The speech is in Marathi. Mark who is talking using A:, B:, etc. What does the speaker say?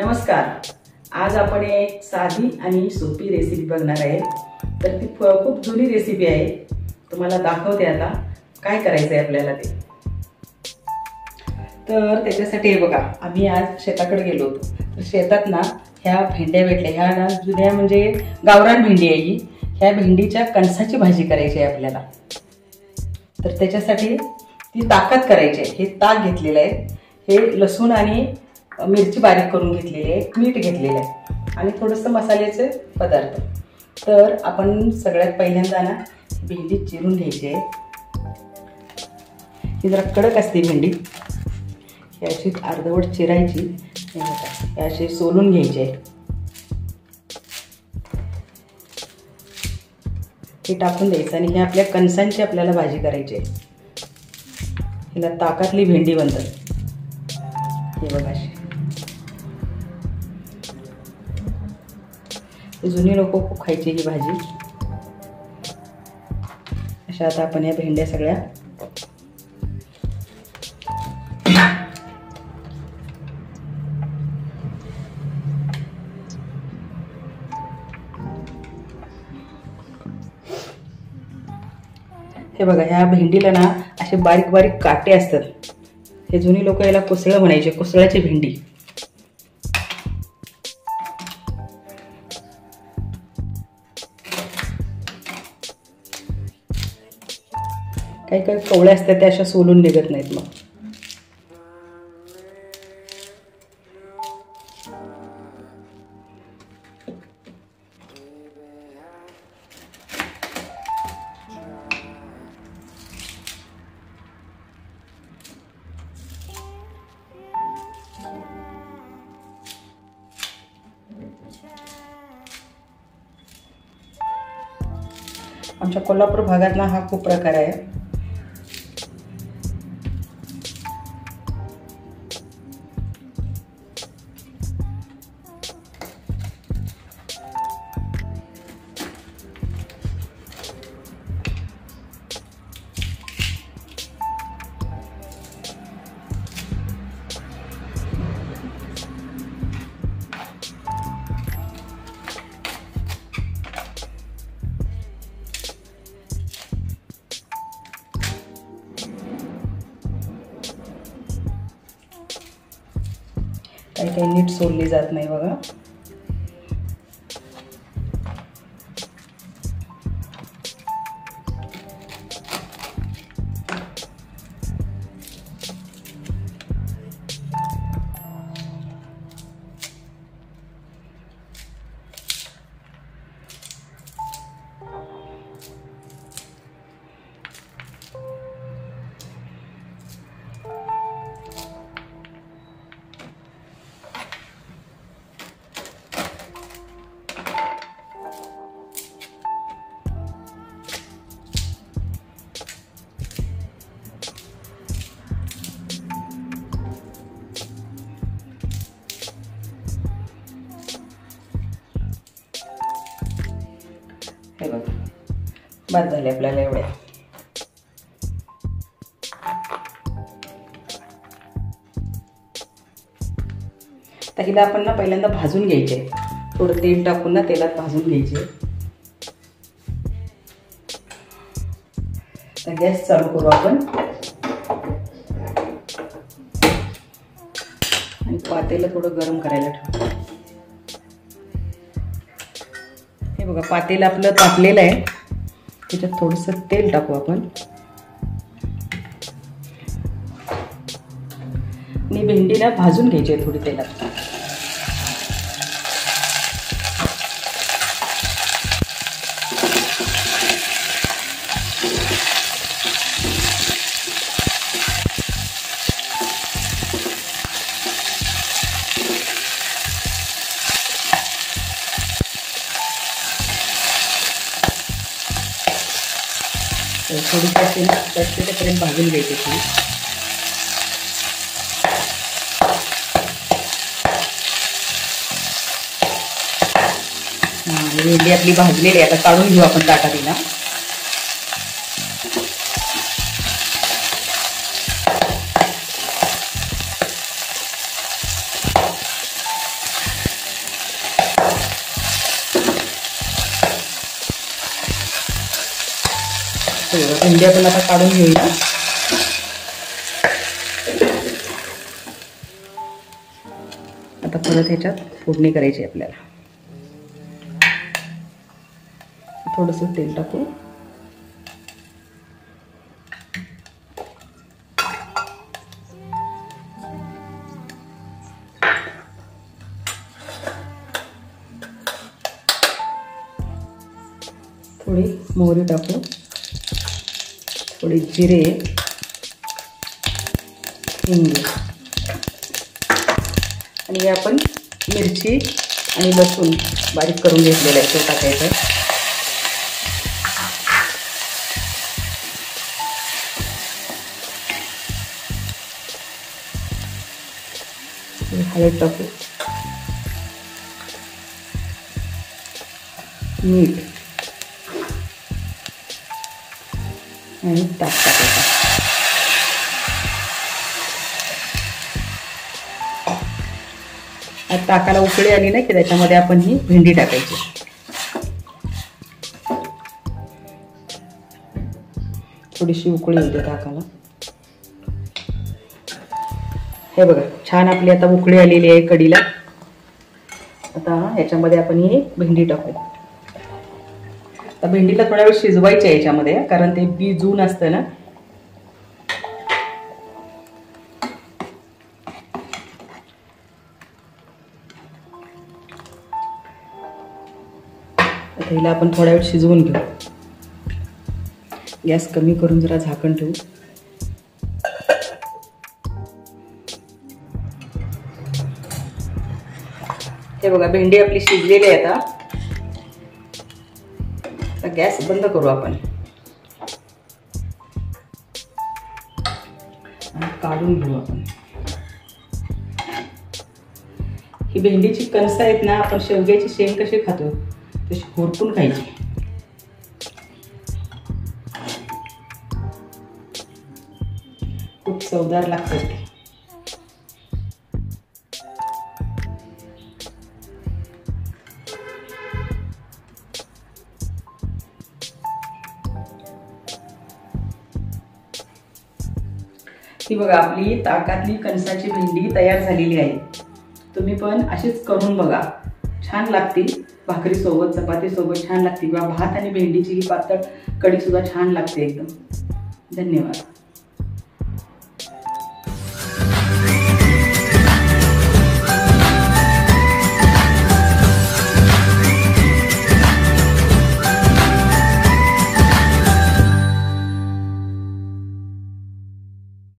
A: नमस्कार. आज आपण एक साधी आणि सोपी रेसिपी बघणार आहे. तर ती खूप जुनी रेसिपी आहे. तुम्हाला दाखवते आता काय करायचं आहे आपल्याला ते. तर त्याच्यासाठी बघा, आम्ही आज शेताकडे गेलो होतो. तर शेतात ना ह्या भेंड्या भेटल्या. ह्या ना जुन्या म्हणजे गावरान भेंडी आहे ही. ह्या भेंडीच्या कणसाची भाजी करायची आहे आपल्याला. तर त्याच्यासाठी ती ताकद करायची आहे. हे ताक घेतलेलं आहे, हे लसूण आणि मिरची बारीक करून घेतलेली आहे, मीठ घेतलेलं आहे आणि थोडंसं मसाल्याचे पदार्थ. तर आपण सगळ्यात पहिल्यांदा ना भेंडी चिरून घ्यायची आहे. ही जरा कडक असते भेंडी. ही अशी अर्धवट चिरायची, हे अशी सोलून घ्यायची आहे. हे टाकून द्यायचं आणि हे आपल्या कणसांची आपल्याला भाजी करायची आहे. हिला ताकातली भेंडी बनतात. हे बघा, जुनी लोक खूप खायची ही भाजी. अशा आता आपण या भेंड्या सगळ्या हे बघा, ह्या भेंडीला ना असे बारीक बारीक काटे असतात. हे जुनी लोक याला कुसळ म्हणायचे, कुसळाची भेंडी. काही काही कवळ्या असतात त्या अशा सोलून निघत नाहीत. मग आमच्या कोल्हापूर भागात ना हा खूप प्रकार आहे. काही काही नीट सोडली जात नाही बघा. हे बघा, बाद झाले आपल्याला एवढ्या. तर हिला आपण ना पहिल्यांदा भाजून घ्यायचे. थोडं तेल टाकून ना तेलात भाजून घ्यायचे. तर गॅस चालू करू आपण आणि पातेलं थोडं गरम करायला ठेवू. हे बघा, पातेलं आपलं तापलेलं आहे. त्याच्यात थोडंसं तेल टाकू आपण आणि भेंडीला भाजून घ्यायची आहे थोडी तेलात. थोडी त्यापर्यंत भाजून घ्यायची ती. भेंडी आपली भाजलेली आहे. आता काढून घेऊ आपण ताटातीला. बघा भेंडी आपण आता काढून घेऊया. आता परत ह्याच्यात फोडणी करायची आपल्याला. थोडंसं तेल टाकू. थोडी मोहरी टाकू, थोडी जिरे, हिंग आणि आपण मिरची आणि लसूण बारीक करून घेतलेला आहे तो टाकायचा. हळद टाकू, मीठ आणि ताक टाकायचं. आता ताकाला उकळी आली नाही की त्याच्यामध्ये आपण ही भेंडी टाकायची. थोडीशी उकळी येऊ दे ताकाला. हे बघा छान आपली आता उकळी आलेली आहे कढीला. आता ह्याच्यामध्ये आपण ही भेंडी टाकू. आता भेंडीला थोडा वेळ शिजवायची आहे याच्यामध्ये, कारण ते बी जून असतं ना. आता हिला आपण थोडा वेळ शिजवून घेऊ. गॅस कमी करून जरा झाकण ठेवू. हे बघा भेंडी आपली शिजलेली आहे. आता गॅस बंद करू आपण आणि काढून घेऊ आपण. ही भेंडीची कणस आहेत ना, आपण शेवग्याची शेंग कशी खातो तशी होरपून खायची. खूप चवदार लागतात ते. ही बघा आपली ताकातली कणसाची भेंडी तयार झालेली आहे. तुम्ही पण अशीच करून बघा, छान लागतील. भाकरी सोबत, चपाती सोबत छान लागते, किंवा भात आणि भेंडीची ही पातळ कढी सुद्धा छान लागते एकदम. धन्यवाद.